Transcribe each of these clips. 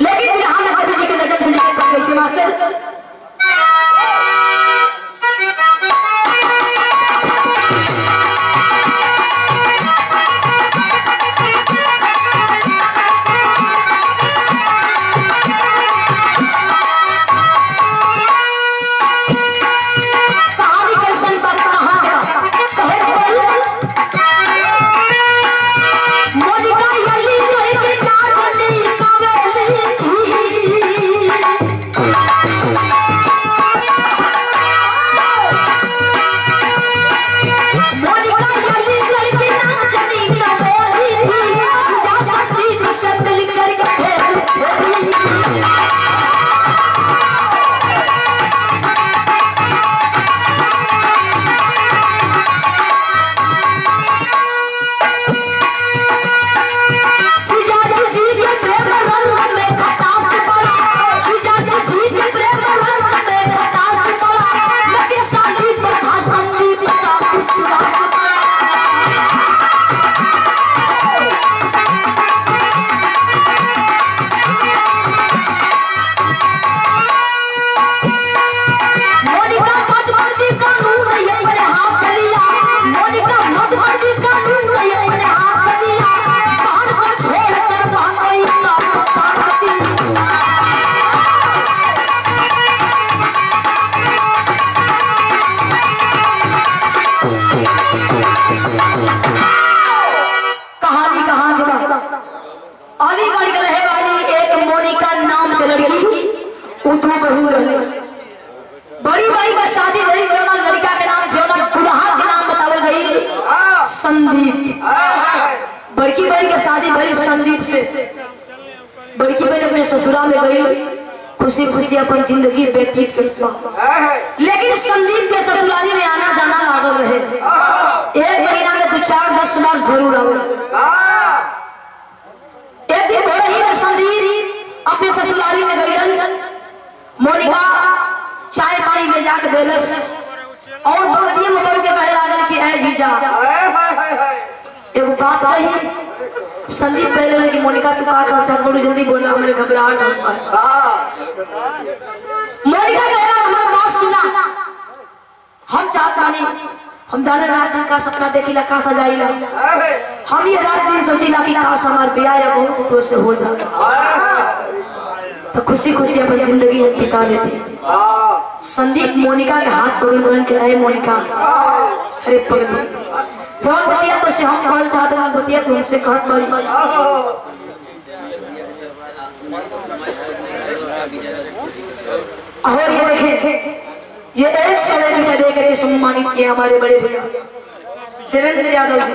लेकिन फिर हम कवि जी के नजर से लिखे पर कैसे मास्टर अलीगढ़ के रहे वाली एक मोनिका नाम के लड़की उधू बहू रहे बड़ी भाई का शादी भई जौना लड़का के नाम जौना दुल्हा के नाम बतावल गई संदीप। बड़की बहन के शादी भई संदीप से। बड़की बहन अपने ससुराल में गई खुशी खुशी अपन जिंदगी व्यतीत करता, लेकिन संदीप के ससुराली में आना जाना लागल रहे। एक महीना में 2-4-10 बार जरूर आवे। एक दिन भोर ही में संदीप अपने ससुराली में गई। मोनिका चाय पानी ले जाकर देलस और बगलिए में बोल के कहे लागल कि ऐ जीजा एगो बात कही। संदीप कह रहे कि मोनिका तू का कर चल बोलो जल्दी बोला मेरे घबराहट होता है। मोनिका कह रहा हमारी बात सुना, हम चाहत मानी हम जाने रात दिन का सपना देखिला का सजाइला, हम ये रात दिन सोचिला कि काश हमार ब्याह या बहू से तो से हो जाता तो खुशी खुशी अपन जिंदगी हम बिता लेते। संदीप मोनिका के हाथ पकड़ के रहे। मोनिका अरे पगली जब बतिया तो से हम कहल चाहते हैं बतिया तुमसे कहत पड़ी। और ये देखें ये एक समय में देख रहे सम्मानित किया हमारे बड़े भैया देवेंद्र यादव जी।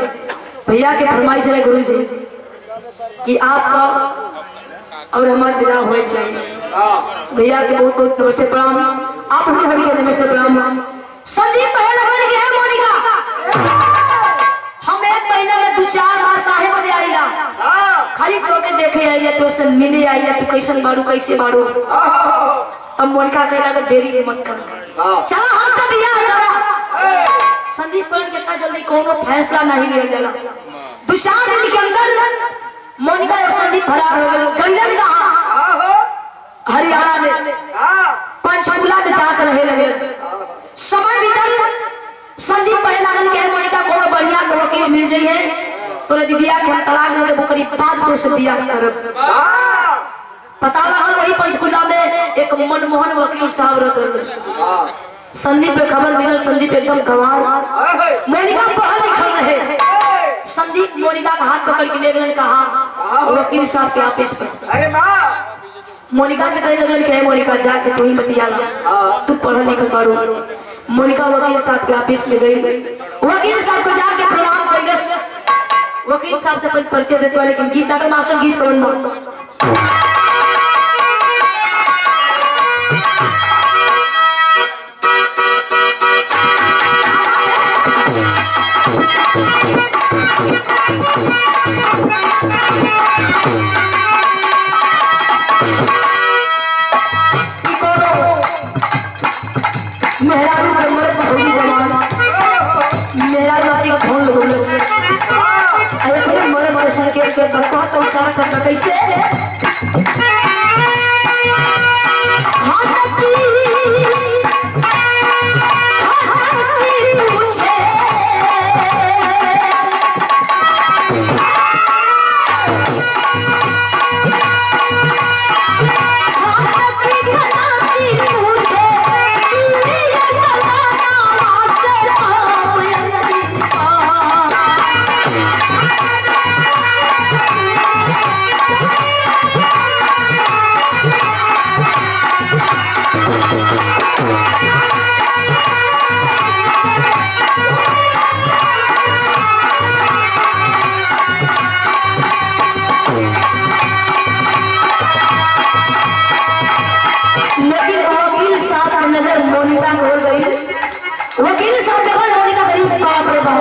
भैया के फरमाइश है गुरु जी कि आपका और हमारे विदा होने चाहिए। भैया के बहुत बहुत नमस्ते प्रणाम। आप हमारे के नमस्ते प्रणाम। संदीप पहले लगन के है मोनिका हम एक महीने में 2-4 बार काहे बदे आईला खाली तो के देखे आईला तो से मिले आईला तू कैसन बाड़ू कैसे बाड़ू। तब मोनिका कह लगा देरी मत कर चला हम सब बियाह करा। संदीप पर कितना जल्दी कोनो फैसला नहीं लिया गया। 2-4 दिन के अंदर मोनिका और संदीप फरार हो गए। गंजन कहा हरियाणा में पंचकुला में जाकर रहे लगे। समय बीतल संदीप पहले लागल के मोनिका कोनो बढ़िया के वकील मिल जाइए तोरे दीदिया के हम तलाक दे देबो करी बाद तो से बियाह करब। पता लगल वही पंचकुला में एक मनमोहन वकील साहब रहते। संदीप पे खबर मिलल। संदीप एकदम गंवार मोनिका पढ़ल लिखल रहे। संदीप मोनिका का हाथ पकड़ के ले गए। कहा वकील साहब के ऑफिस पर। अरे मां मोनिका से कहे लगल कि मोनिका जाके तू ही बतियाला तू पढ़ल लिखल बारू। मोनिका वकील साहब के ऑफिस में गई। वकील साहब को जाके प्रणाम कइलस। वकील साहब से अपन परिचय देते वाले लेकिन गीत का मास्टर गीत कौन बा मेरा मर्द होगी जवान मेरा नाती का फोन लगो के बकवा तो सारा करना कैसे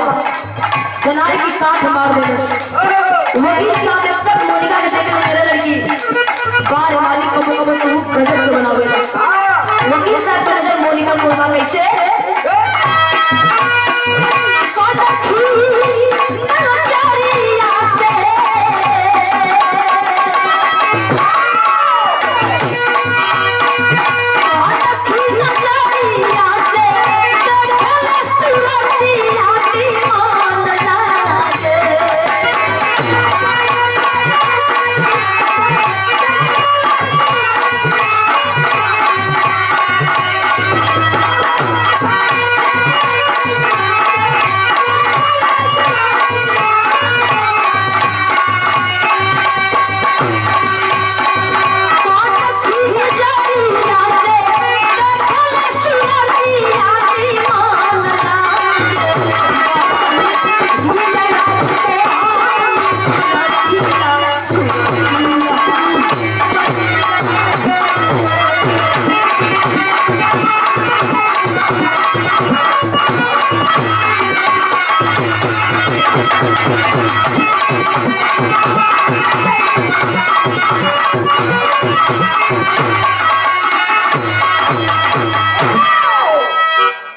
जनाई की साथ मार दे वकील साहब जब तक मोनिका के देख ले लड़की बार मालिक को तू गजब के बनावे वकील साहब पर नजर मोनिका को ना कैसे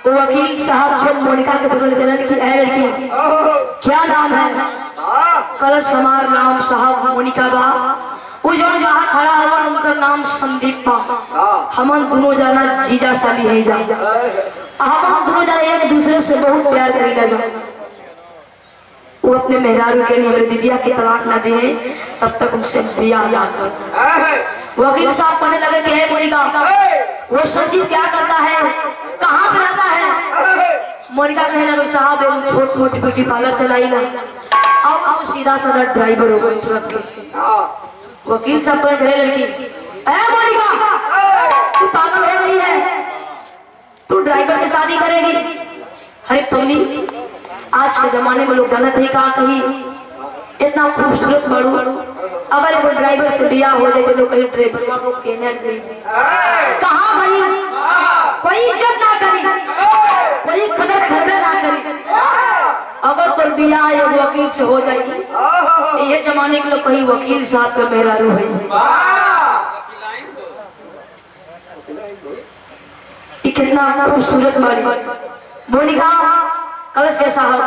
वकील साहब छोट मोनिका के पकड़ के लड़की है लड़की क्या नाम है कलश हमार नाम साहब मोनिका बा वो जो जहाँ खड़ा है उनका नाम संदीप बा हमन दोनों जाना जीजा साली है जा हम दोनों जाना एक दूसरे से बहुत प्यार करेला जा वो अपने मेहरारू के लिए मेरे दीदिया की तलाक ना दे तब तक उनसे ब्याह ना कर वकील साहब कहने लगे कि हे मोनिका वो संजीव क्या करता है कहाँ पे रहता है मोनिका कहने लगे साहब एक छोट मोटी ब्यूटी पार्लर चलाई ना अब सीधा साधा ड्राइवर हो गई ट्रक के वकील साहब कहने लड़की ए मोनिका तू पागल हो गई है तू ड्राइवर से शादी करेगी अरे पगली आज के जमाने में लोग जानते ही कहा कहीं इतना खूबसूरत बड़ू अगर वो ड्राइवर से ब्याह हो जाए तो कहीं ड्राइवर को कहने कहाँ भाई कोई इज्जत ना करी कोई कदर खरबे ना करी अगर तो ब्याह एक वकील से हो जाएगी ये जमाने के लोग कहीं वकील साहब का मेहरारू है कितना खूबसूरत बारी मोनिका कलश के साहब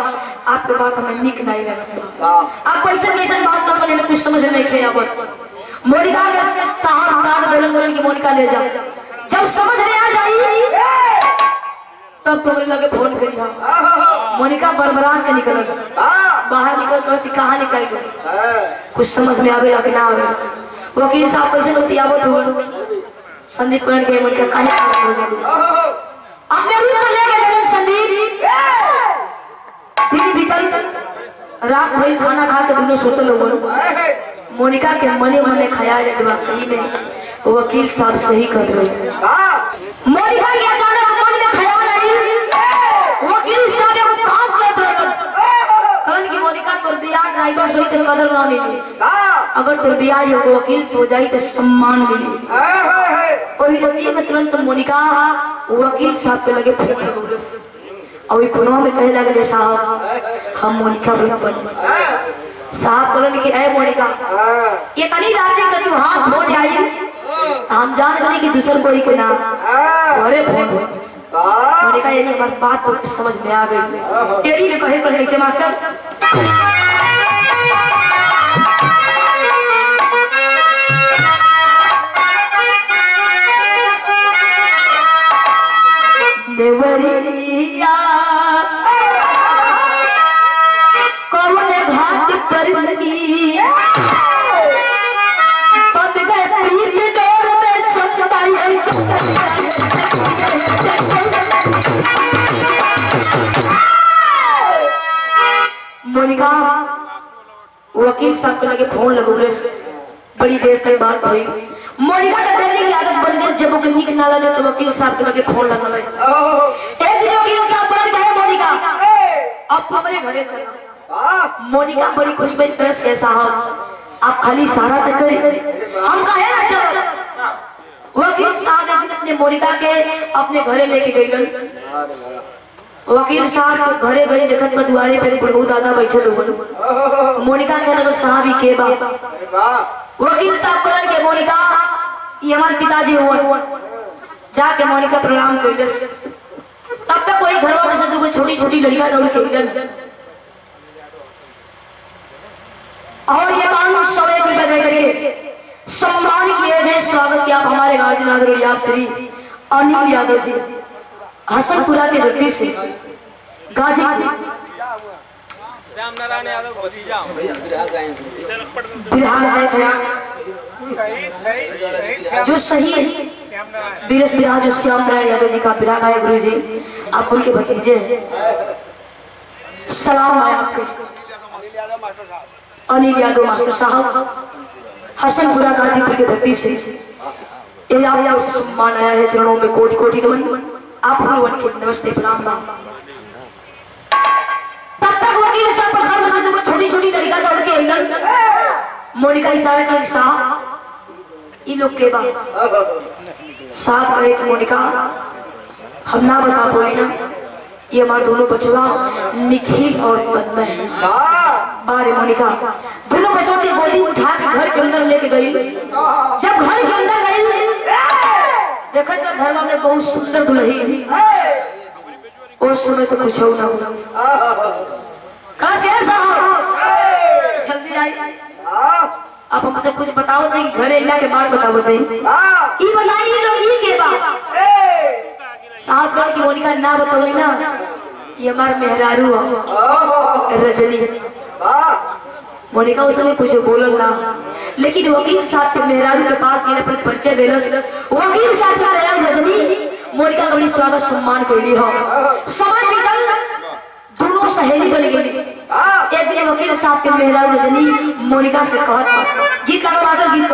आपके बात हमें निक नहीं लगा आप पैसे कैसे बात करने में कुछ समझ नहीं थे अब मोनिका के साहब काट देलन की मोनिका ले जा जब समझ में आ जाई तब तो मेरे लगे फोन करिया मोनिका बरबरात के निकल बाहर निकल कर से कहां निकल गई कुछ समझ में आवे कि ना आवे वकील साहब कैसे होती आवत हो संदीप करण के मोनिका काहे हो जाबी अपने रूम में ले गए संदीप दिन बीतल रात भर खाना खा के दोनों सोते लोग मोनिका के मने मने ख्याल कहीं में वकील साहब सही कर रहे मोनिका के अचानक मन में ख्याल आई वकील साहब एक काम कर रहे कहन की मोनिका तोर बियाह ड्राइवर सही तो कदर ना मिली अगर तोर बियाह ये वकील से हो जाई तो सम्मान मिली और ये में तुरंत मोनिका वकील साहब के लगे फेंक गई अभी पुनः में कहे लगे साहब हम मोनिका बन साहब बोले कि ए मोनिका ये तनी रात का तू हाथ धो आई हम जान गए कि दूसर कोई के ना अरे फोन मोनिका ये हमारी बात तो समझ में आ गई तेरी में कहे पर ऐसे मास्टर साहब के लगे फोन लगौले, बड़ी देर तक बात भई। मोनिका के डेली की आदत बन गई, जब वो निक ना लगे तो वकील साहब के लगे फोन लगौले। एक दिन वकील साहब बोल गए मोनिका अब हमारे घरे चलो। मोनिका बड़ी खुश भई, तरस के साहब आप खाली इशारा तो करें, हम कहे ना चलो। वकील साहब एक दिन अपने मोनिका के अपने घरे लेके गई। वकील साहब घरे गई, देखत में दुआरे पे प्रभु दादा बैठे लोग। मोनिका कहने लगे साहब ही के बा। वकील साहब कहने के मोनिका ये हमारे पिताजी हुआ। जाके मोनिका प्रणाम कइलस। तब तक वही घरवा में से दो छोटी छोटी लड़कियां दौड़ के गईलन और ये कानून 101 रुपए दे करके सम्मान किए थे। स्वागत किया आप हमारे गार्जियन आदरणीय आप श्री अनिल यादव जी, हसनपुरा के धरती से गाजीपुर। श्याम नारायण यादव भतीजा जो सही बीरस बिरहा जो श्याम नारायण यादव जी का बिरहा गाया गुरु जी, आप उनके भतीजे हैं। सलाम है आपके अनिल यादव मास्टर साहब, हसनपुरा गाजीपुर की धरती से ये आपको सम्मान आया है। चरणों में कोटि कोटि नमन। आप भगवान के नमस्ते प्रणाम। तब तक वकील साहब घर में से छोटी छोटी लड़कियां दौड़ के आइलन। मोनिका इशारा कर साहब ई लोग के बाद साहब कहे कि मोनिका हम ना बता बोली ना, ये हमारे दोनों बचवा निखिल और तन्मय है। बारे मोनिका दोनों बच्चों की गोदी उठा के घर के अंदर लेके गई। जब घर के अंदर गई देखत में घर में बहुत सुंदर दुल्हन। उस समय तो कुछ ना जल्दी आई। आप हमसे कुछ बताओ थे कि घरे इला के बाद बताओ थे ई बनाई लोग ई के बाद साहब कह कि मोनिका ना बताओ ना, ये हमारे मेहरारू रजनी। मोनिका उस समय कुछ बोलल ना, लेकिन वकील साहब के मेहरारू के पास गए, अपने परिचय देलस। वकील साहब के मेहरारू रजनी मोनिका का बड़ी स्वागत सम्मान कैली हो। समय बीतल, दोनों सहेली बन गई। एक दिन वकील साहब के मेहरारू रजनी मोनिका से कहत गीत लगा गीत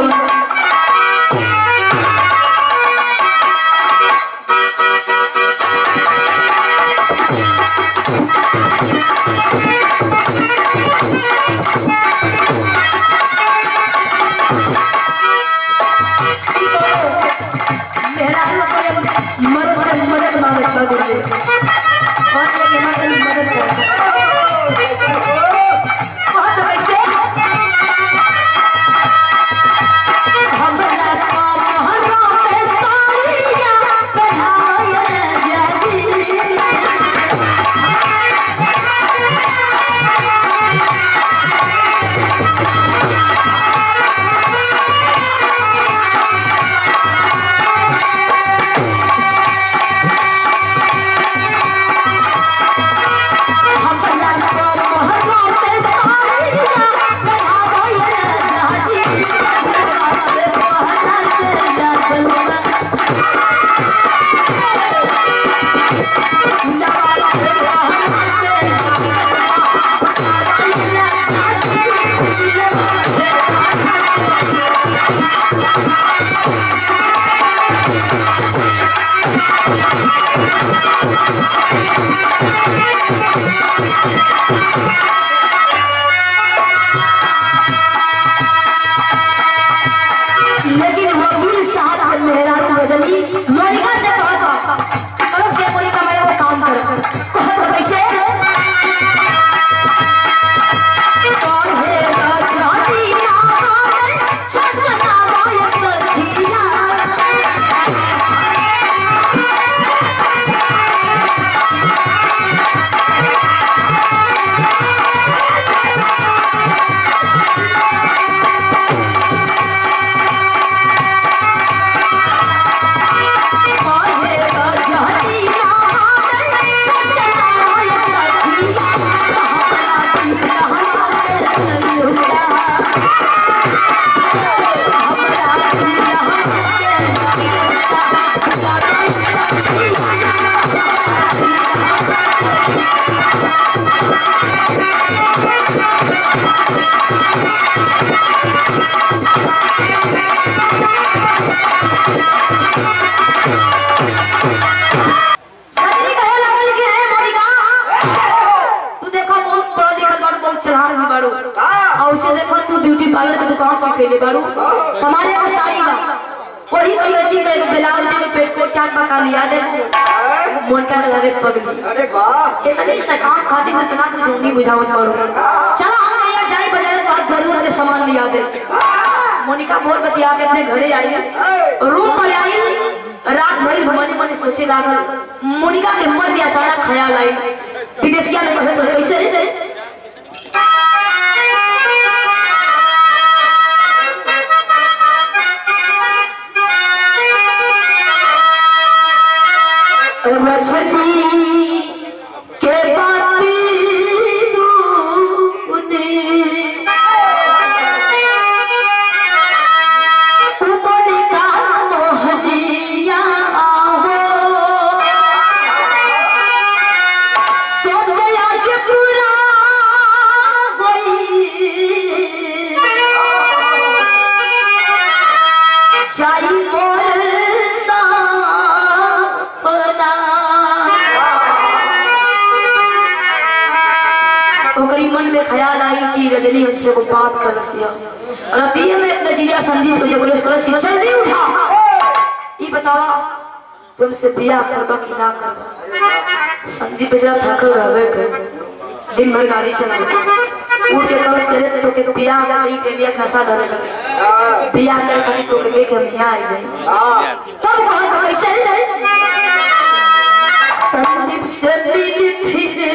देखो तू ब्यूटी पार्लर की दुकान पर खेले बारू हमारे को साड़ी बा वही कलसी के ब्लाउज के पेटकोट चाट पका लिया दे मोन का लगे पगली। अरे वाह इतनी सकाम खातिर इतना कुछ नहीं बुझावत बारू चलो हम यहाँ जाई बाजार तो जरूरत के सामान लिया दे। मोनिका बोल बतिया के अपने घरे आई रूम पर आई रात भर मने मने सोचे लागल। मोनिका के मन में अचानक ख्याल आई विदेशिया में कैसे मछली के बाती तूने मोनिका मोहनिया हो सोचे आज पूरा होई जाई मोर मन में ख्याल आई कि रजनी हमसे वो बात कर रसिया रतिया में अपने जीजा संजीव को जब कलश की जल्दी उठा ये बतावा तुमसे बियाह करबा कि ना करबा। संजीव बेचारा थकल रहबे कर दिन भर गाड़ी चलावे उठ के कलश करे तो के बियाह करी के लिए नशा धरेलस बियाह कर खातिर तो के हम यहां आई गई तब बात कैसे संदीप से मिल फिरे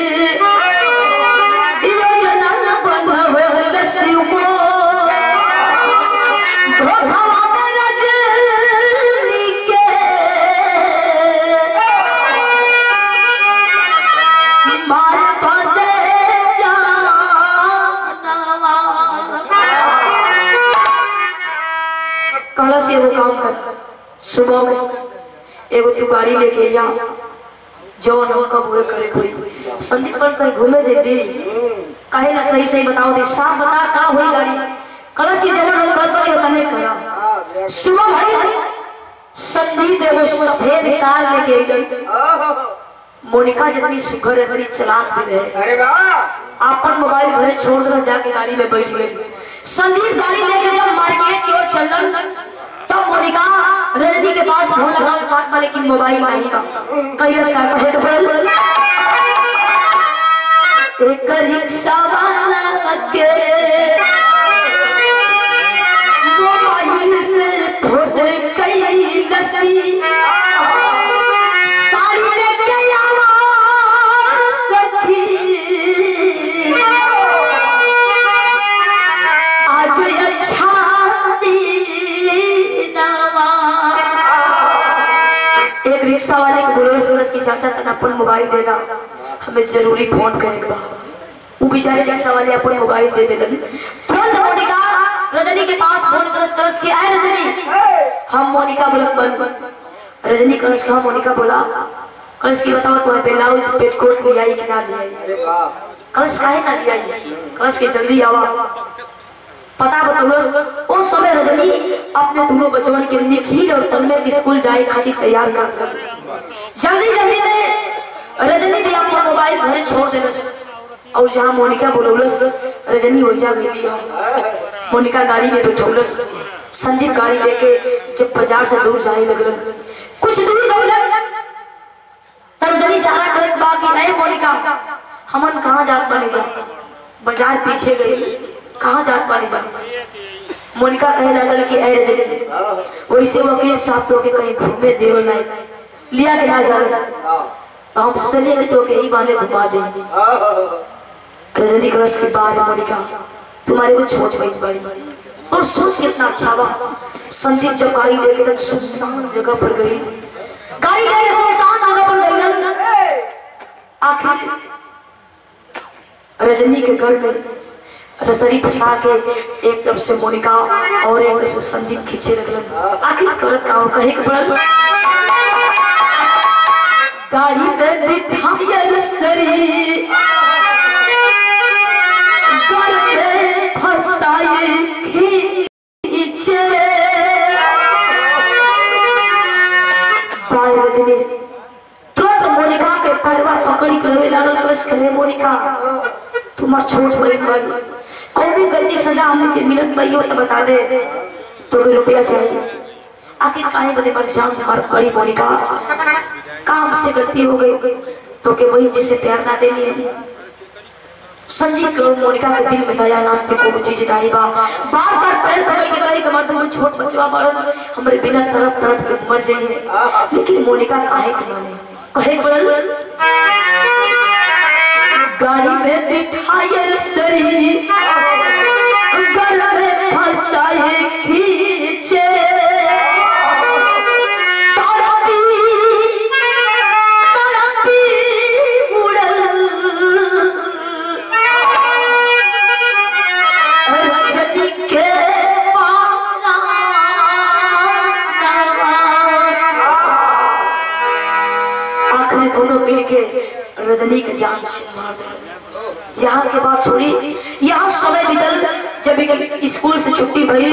कलश एगो काम कर सुबह में एगो तू गाड़ी लेके जा जौन हम कब हुए करे कोई संदीप पर कहीं घूमे जेबी काहे ना सही सही बताओ दे साफ बता का हुई गाड़ी कलश की जवन हम घर पर होता नहीं करा सुबह भाई संदीप एगो सफेद कार लेके आई मोनिका जितनी सुघर है चलाक भी रहे अरे वाह अपन मोबाइल घरे छोड़ कर जाके गाड़ी में बैठ गए। संदीप गाड़ी लेके जब मार्केट की ओर चलन तब मोनिका रजनी के पास फोन लगाओ चाहत में लेकिन मोबाइल नहीं बा कैलाश का कहे तो पड़ल एक रिक्शा वाला के मोबाइल से फोटो कैलाश साड़ी लेके आवा सखी आज अच्छा एक रिक्शा वाले को बोलो सूरज की चाचा तन अपन मोबाइल देना हमें जरूरी फोन करेगा वो बेचारे रिक्शा वाले अपन मोबाइल दे देलन तुरंत मोनिका रजनी के पास फोन करस के आए रजनी हम मोनिका बोलत बन रजनी करस का मोनिका बोला करस की बताओ तुम्हें ब्लाउज पेटकोट ले आई कि ना ले आई अरे वाह करस काहे ना ले आई करस के जल्दी आवा पता बताओ उस समय रजनी अपने दोनों बचवन के निखिल और तन्मय की स्कूल जाए खातिर तैयार कर जल्दी जल्दी में रजनी भी अपना मोबाइल घर छोड़ देलस और जहां मोनिका बोलौलस रजनी हो जा गई मोनिका गाड़ी में बैठौलस संदीप गाड़ी लेके जब बाजार से दूर जाए लगल कुछ दूर गइलन तब रजनी सारा करत बाकी नहीं मोनिका हमन कहां जात बानी जा बाजार पीछे गई कहां जात पानी जा मोनिका कहे लगल कि ए रजनी वैसे वकील साहब तो के कहीं घूमे देव नहीं लिया के ना जा तो हम सोचलिए कि तो के ही बाने घुमा दे रजनी कलश के बाद मोनिका तुम्हारे को छोट बहन बड़ी और सोच कितना अच्छा बा। संदीप जब गाड़ी लेके तक सुनसान जगह पर गई गाड़ी लेके सुनसान जगह पर गई आखिर रजनी के घर में रसरी फंसा के एक तरफ से मोनिका और एक तरफ से संदीप खींचे लगल आखिर करत का कहे के पड़ल गाड़ी में बिठाया रसरी घर में फंसाए करे मोनिका तुम्हार छोट बहन बड़ी कौन भी गलती सजा हमके मिलत भाई हो तो बता दे तो फिर रुपया चाहिए आखिर काहे बदे मर जान मर बड़ी मोनिका काम से गलती हो गई तो के वही जिससे प्यार ना देनी है संजीव को मोनिका के दिल में दया नाम की कोई चीज नहीं बा बार बार पैर पकड़ के गई कमर तो छोट बचवा बड़न हमरे बिना तड़प तड़प के मर जाई है लेकिन मोनिका काहे के माने कहे पड़ल गाड़ी में बिठायर सरी गला में फंसाए खींचे रजनी के जान से मार दे यहाँ के बाद छोड़ी यहाँ समय बीतल जब स्कूल से छुट्टी भई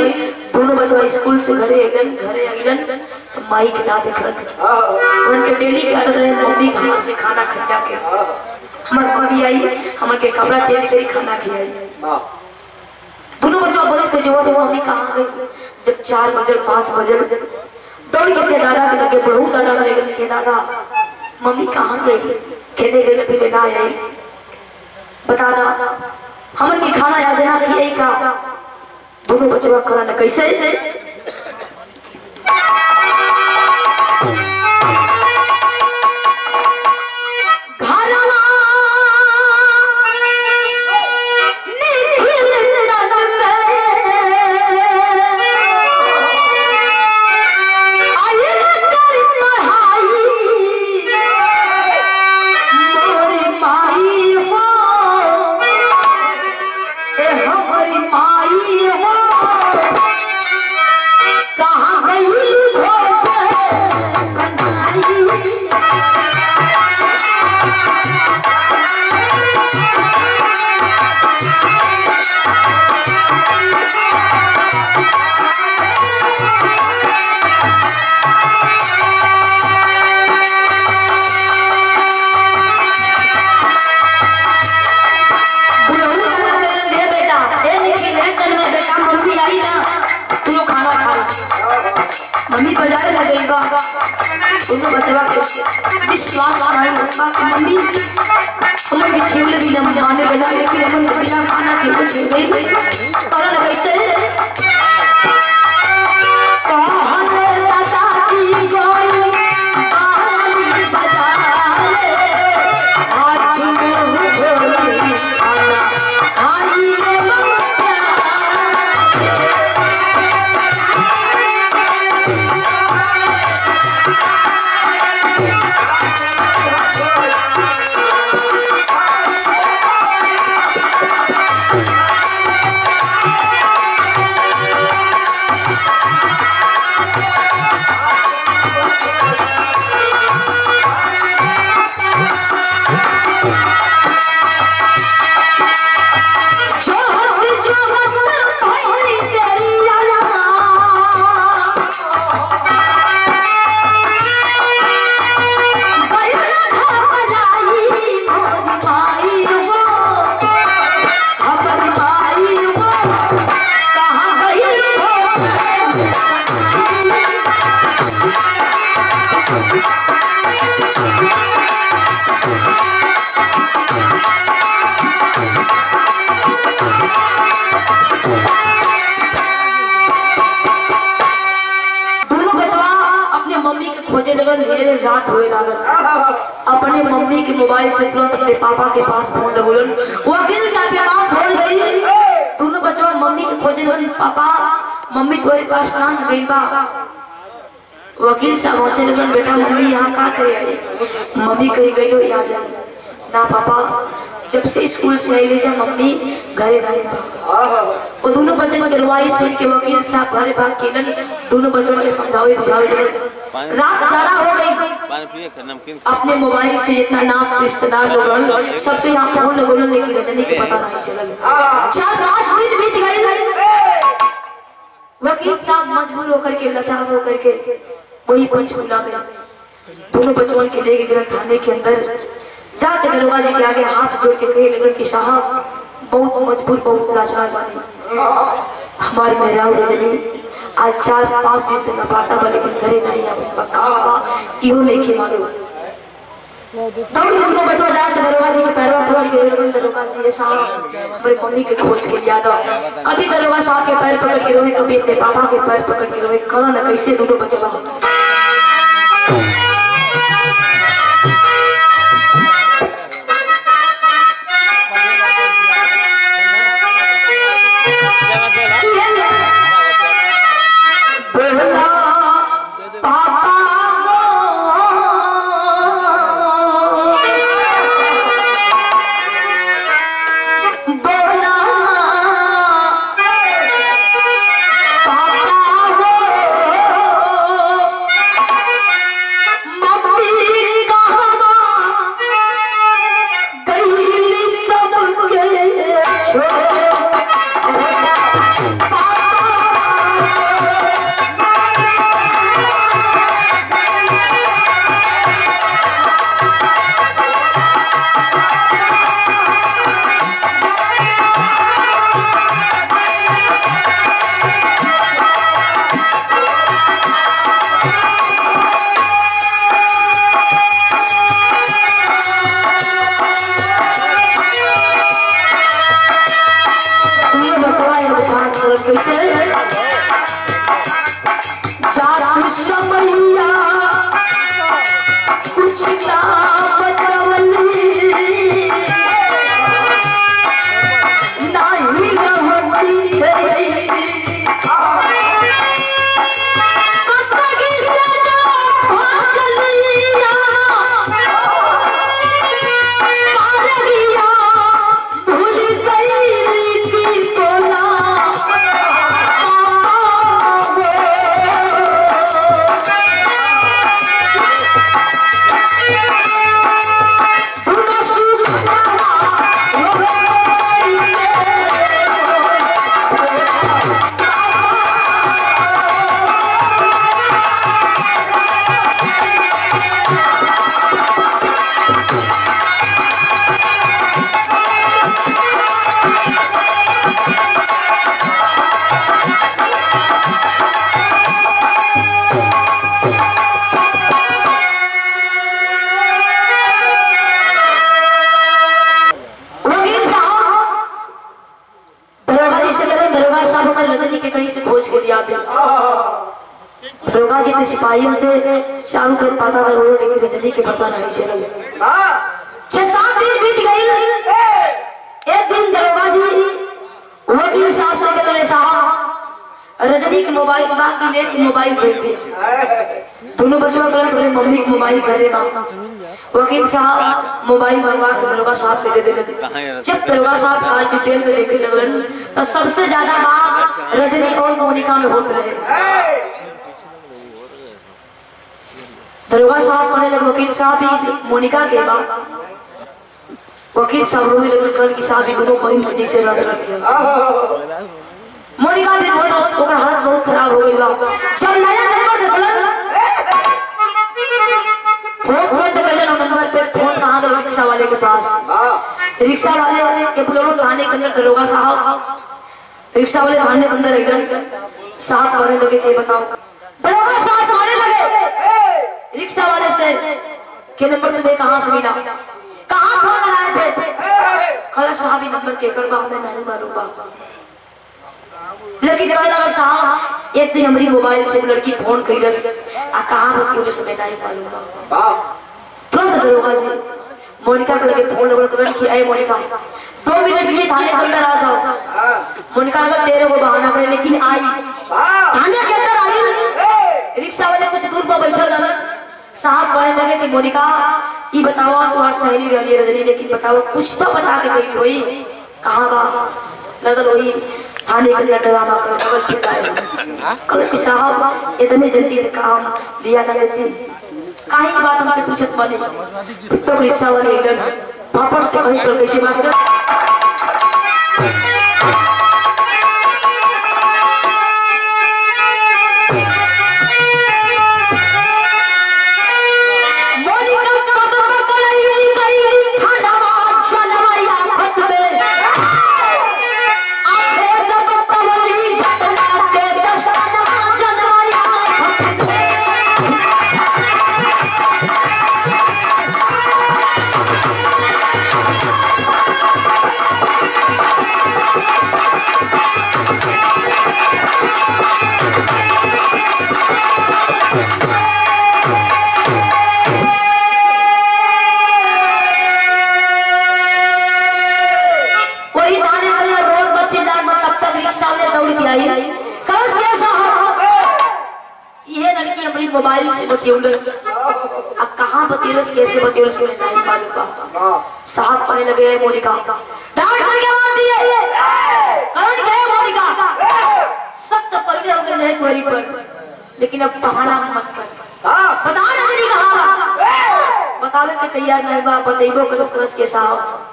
दोनों बचवा स्कूल से घरे आइलन तो माई के ना देखलन उनके डेली की आदत रहे मम्मी के हाथ से खाना खिला के हमार मम्मी आई हमन के कपड़ा चेंज करी खाना खिलाई दोनों बचवा बोल के जो मम्मी कहाँ गई जब 4 बजे 5 बजे दौड़ के अपने दादा के लगे बहू दादा के लगे दादा मम्मी कहाँ गई खेले गए पीले ना आई बता दा हमन की खाना आ जाना कि यही का दोनों बचवा कराना कैसे मम्मी बाजार में गई बा दोनों बचवा के विश्वास नहीं होता मम्मी हमर भी खेल भी न माने लगा लेकिन हमन बिना खाना के बच गई कारण कैसे कहने चाची गई आली बाजार हाथ में भोली खाना आई रे रात होए लागल अपने मम्मी के मोबाइल से तुरंत अपने पापा के पास फोन लगुलन वकील साहब के पास फोन गई दोनों बचवा मम्मी के खोजे लगन पापा मम्मी तुम्हारे पास ना गई बा वकील साहब से लगन बेटा मम्मी यहाँ का करे आई मम्मी कही गई हो आ जा ना पापा जब से स्कूल से आई ले जा मम्मी घरे गए वो दोनों बच्चों के रुवाई सुन के वकील साहब घरे भाग के दोनों बच्चों के समझावे बुझावे रात ज्यादा हो गई अपने मोबाइल से इतना नाम रिश्तेदार लोग सबसे यहाँ फोन लगोलन लेकिन रजनी के पता नहीं चला 4-5 दिन बीत गए वकील साहब मजबूर होकर के लाचार होकर के वही पंचकुला में दोनों बच्चों के लेके गए थाने के अंदर जाके दरोगा जी के आगे हाथ जोड़ के कहे लगन कि साहब बहुत मजबूर बहुत लाचार बानी हमारे मेहरा रजनी आज 4-5 दिन से न पाता बा लेकिन घरे नहीं आ इहो नहीं के मालूम तब दोनों बचवा जाके दरोगा जी के पैरों पकड़ के लगन दरोगा जी ये साहब मेरे मम्मी के खोज के ज्यादा कभी दरोगा साहब के पैर पकड़ के रोए कभी अपने पापा के पैर पकड़ के रोए करो ना कैसे दोनों बचवा दरोगा जी ने सिपाहियों से चारों तरफ पता लगा लेकिन रजनी के पता नहीं चला 6-7 दिन बीत गई एक दिन दरोगा जी वकील साहब से कहले साहब रजनी के मोबाइल बाकी लेके मोबाइल भेज दिया दोनों बचवा करे मम्मी के मोबाइल घरे बा वकील साहब मोबाइल मंगवा के दरोगा साहब से दे देले जब दरोगा साहब काल डिटेल में देखे लगन तो सबसे ज्यादा बात रजनी और मोनिका में होत रहे दरोगा साहब कहने लगे वकील साहब ही मोनिका के बाद वकील साहब रोने लगे कि साहब ही दोनों कोई मर्जी से रह रहा मोनिका भी बहुत ओकर हालत बहुत खराब हो गई बा जब नया नंबर देखलन फोन तो कहले नंबर पे फोन कहां गया रिक्शा वाले के पास रिक्शा वाले के बोलो थाने के अंदर दरोगा साहब रिक्शा वाले थाने के अंदर एकदम साहब कहने लगे कि बताओ दरोगा साहब कहने लगे रिक्शा वाले से के नंबर तुम्हें कहां से मिला कहां फोन लगाए थे कहला साहब नंबर के करबा हमें नहीं मालूम लेकिन कहला साहब एक दिन हमारी मोबाइल से लड़की फोन कइलस आ कहां बतियो समय नहीं मालूम तुरंत दरोगा जी मोनिका के लगे फोन लगा तुरंत कि ए मोनिका 2 मिनट के लिए थाने के अंदर आ जाओ मोनिका लगा तेरे को बहाना करे लेकिन आई थाने के अंदर आई रिक्शा वाले कुछ दूर पर बैठा लगा साहब कहने लगे कि मोनिका ये बताओ तुम्हारी सहेली रही रजनी लेकिन बताओ कुछ तो बता के गई हुई कहां बा लगल वही थाने के अंदर ड्रामा कर बगल छिपाए कल कि साहब इतने जल्दी काम लिया ना लेती काहे की बात हमसे पूछत बने तो रिक्शा वाले एकदम पापड़ से कहीं पर कैसे बात कर मोनिका कब पकड़ाई गई मोबाइल से बतियौलस आ कहां बतियौलस कैसे बतियौलस नहीं मालूम बा। साहब कहने लगे मोनिका डांट करके मार दिए कौन गए मोनिका सख्त पगड़े हो गए नहीं गोरी पर लेकिन अब बहाना मत कर बता रजनी कहां बतावे के तैयार नहीं बा बतेबो करस के साहब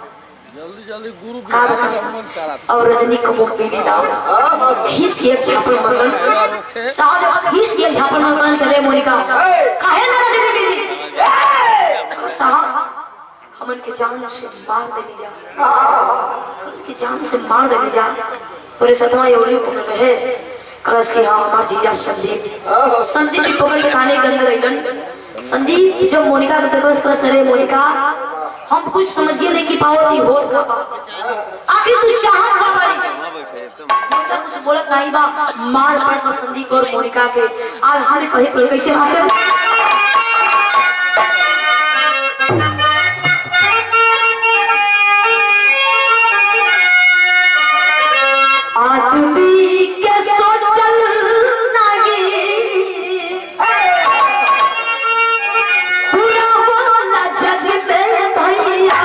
जल्दी जल्दी गुरु करा और रजनी को मुख पे नहीं डाल खींच के छापल मरलन साहब खींच के छापल मरलन करे मोनिका काहे ना रजनी मेरी साहब हमन के जान से मार देनी जा की जान से मार देनी जा पूरे सतवा योरी को कहे कलश के हां हमार जीजा संदीप की पकड़ के थाने के अंदर आइलन। संदीप जब मोनिका को देखलस कलश रे मोनिका हम कुछ समझिए नहीं कि पावती होत का आखिर तू चाहत का बड़ी मोनिका कुछ बोलत नहीं बा मार पड़ संदीप और मोनिका के आल हाल कहे कैसे मारे आदमी के सोचल नागी पूरा होना जग में भैया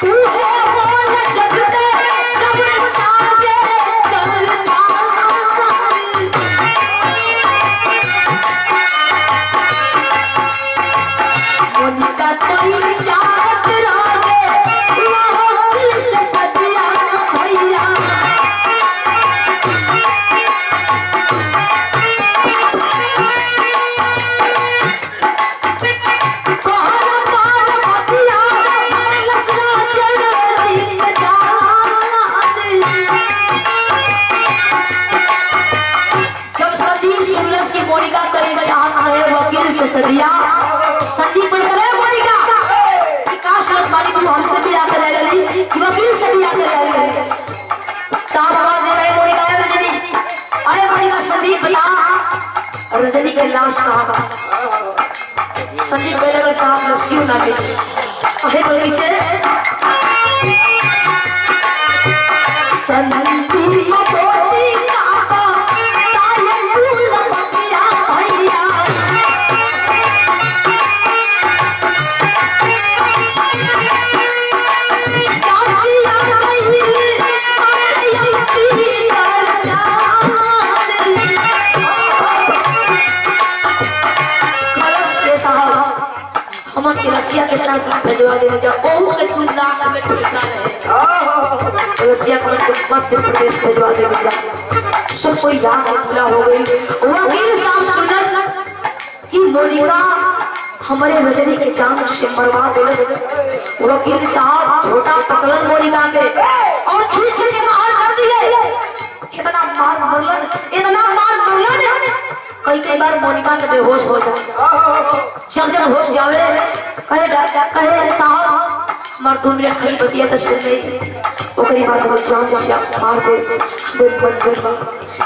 तू होना जग में जब चाहे करता मोनिका कोई चाहत रहे वो दिल सदिया भैया कोहरा पार मतिया लसरा चल दिन जाने जब संदीप सुनलस की मोनिका कई चाहत रहे वकील से सदिया संदीप बोल रहे मोनिका कि काश लक्ष्मणी तू हमसे भी आकर रह गई कि वकील से भी आकर रह गई चार आवाज दे रहे मोनिका रजनी अरे मोनिका संदीप बता रजनी के लाश कहां बा संदीप बोले साहब नसीब ना के अहे बोले से संदीप मोती का ताये फूल पतिया भैया हमन के रसिया के तरफ भेजवा दे जा ओहू के तू लाख में ठेका रहे रसिया को मध्य प्रदेश भेजवा दे जा सब कोई याद भूला हो गई वकील साहब सुनन कि मोनिका हमारे रजनी के जान से मरवा देलस वकील साहब छोटा पकड़न मोनिका के और खींच के बाहर कर दिए इतना मार मरलन कई बार मोनिका तो बेहोश हो जाए जब होश जावे कहे साहब मर्दों में खरी बतिया तो सुन नहीं ओकरी बात वो जान से मार दे हमें मंजूर बा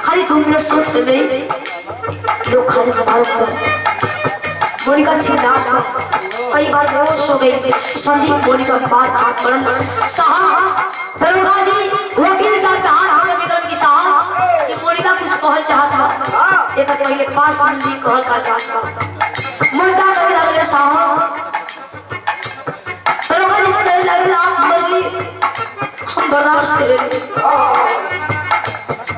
खाली 2 मिनट सोच से नहीं लोग खाली हमारा मोनिका छिना कई बार बेहोश हो गई संदीप मोनिका बात हाथ पड़न साहब दरोगा जी वकील साहब का हाथ निकल की साहब ये मोनिका कुछ कहल चाहत बा एक पहले 5 मिनट भी कहल का चाहत बा मुर्दा करे लगले साहब दरोगा जी से लगले आप बोली हम बर्दाश्त करेंगे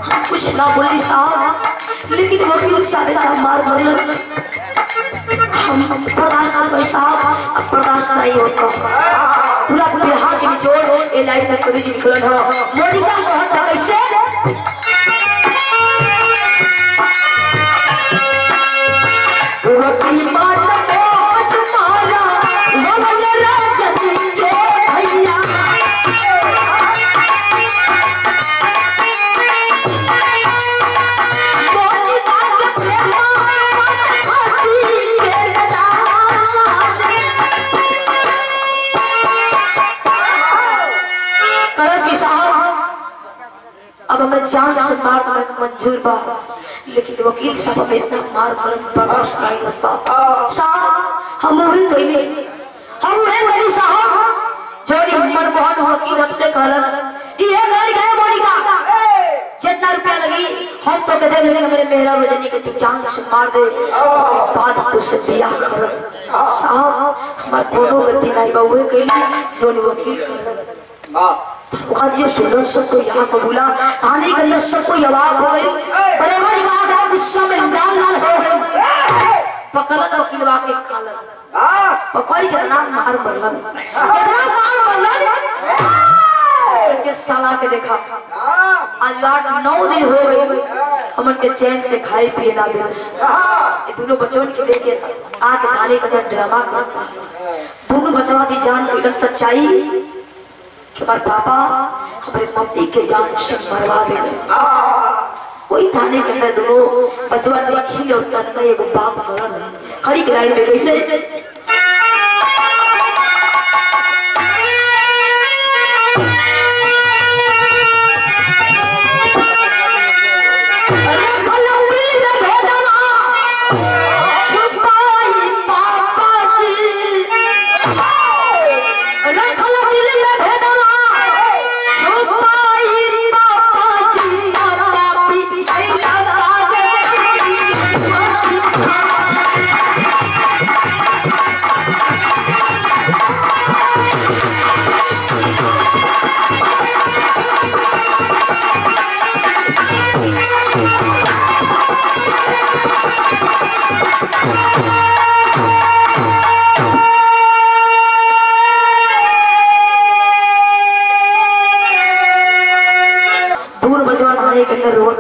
हम कुछ ना बोली साहब लेकिन वकील साहब का मार मरलन हम बर्दाश्त कर साहब अब बर्दाश्त नहीं होता पूरा बिहार के निचोड़ ए लाइन तक कभी निकलन हो मोनिका कहत कैसे वकील बात बहुत माला वकील राजनी के भैया अब हमें जान से मार मंजूर बा लेकिन वकील साहब हमें इतना मार मरम बर्दाश्त नहीं कर पा साहब हम उड़े गई साहब जोड़ी मन बहुत वकील हमसे कहलन ये लड़ गए हम तो कहते हैं हमारे मेहरा रजनी के तू जान से मार दे बाद तो से बियाह कर साहब हमार कोनो गति नहीं बाबू कहली जोन वकील कर हां ओका दिए सुनन सबको यहाँ को बुला थाने के अंदर सबको जवाब हो गई बड़े बड़े बात है गुस्सा में लाल लाल हो गई पकड़न वकीलवा के खालन पकड़ के नाम मार बरलन कितना मार बरलन के साला के देखा आज 8-9 दिन हो गए हमन के चैन से खाए पिए ना दिवस ये दोनों बच्चों के लेके आके थाने के अंदर ड्रामा कर दोनों बच्चों की जान की सच्चाई कि हमारे पापा हमारे मम्मी के जान से मरवा दे वही थाने के अंदर दोनों बच्चों जी खिले और तन में एक बात करन खड़ी के लाइन में कैसे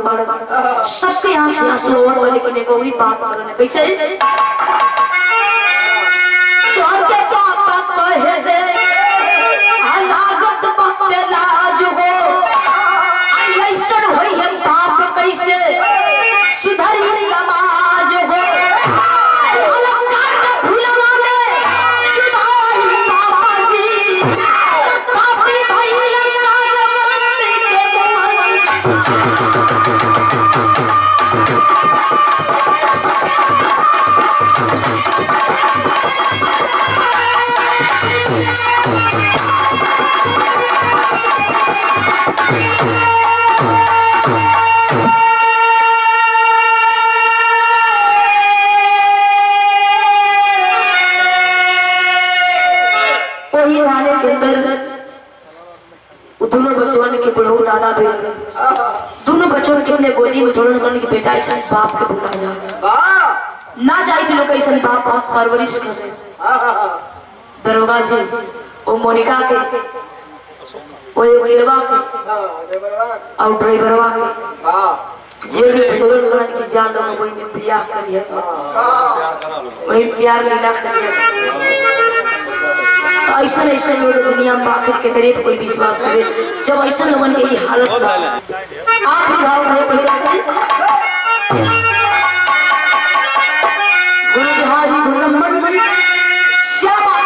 सबके आंख से आंसू होने वाले की देखो वही बात करने कैसे तो आपके पापा कहे दे अनागत बाटे लाज हो ऐसा होई है पाप कैसे सुधरी समाज हो अलंकार भूलवा में चुबाई पापा जी पापी भाई लंका के दोनों बच्चों के बुढ़ऊ दादा भी दोनों बच्चों के कितने गोदी में ढोलन करने की बेटा ऐसा बाप के बुला जा ना जाए थे लोग ऐसा बाप परवरिश कर दरोगा जी वो मोनिका के वो गिरवा के और ड्राइवरवा के जेल में ढोलन करने की जान दो वही में बियाह करिए वही प्यार लीला करिए ऐसा ऐसा लोग दुनिया में आखिर के करे तो कोई विश्वास करे जब ऐसा लोगन के ये हालत बा आखिरी भाव है गुरु बिहारी गुरु श्यामा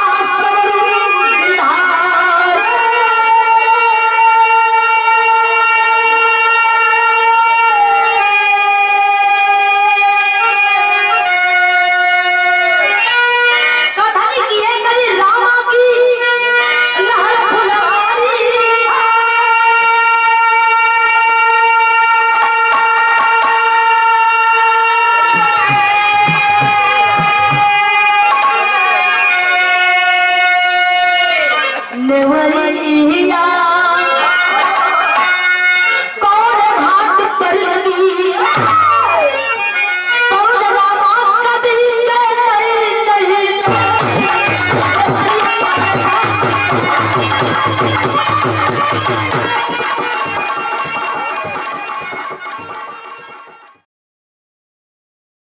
Thank you.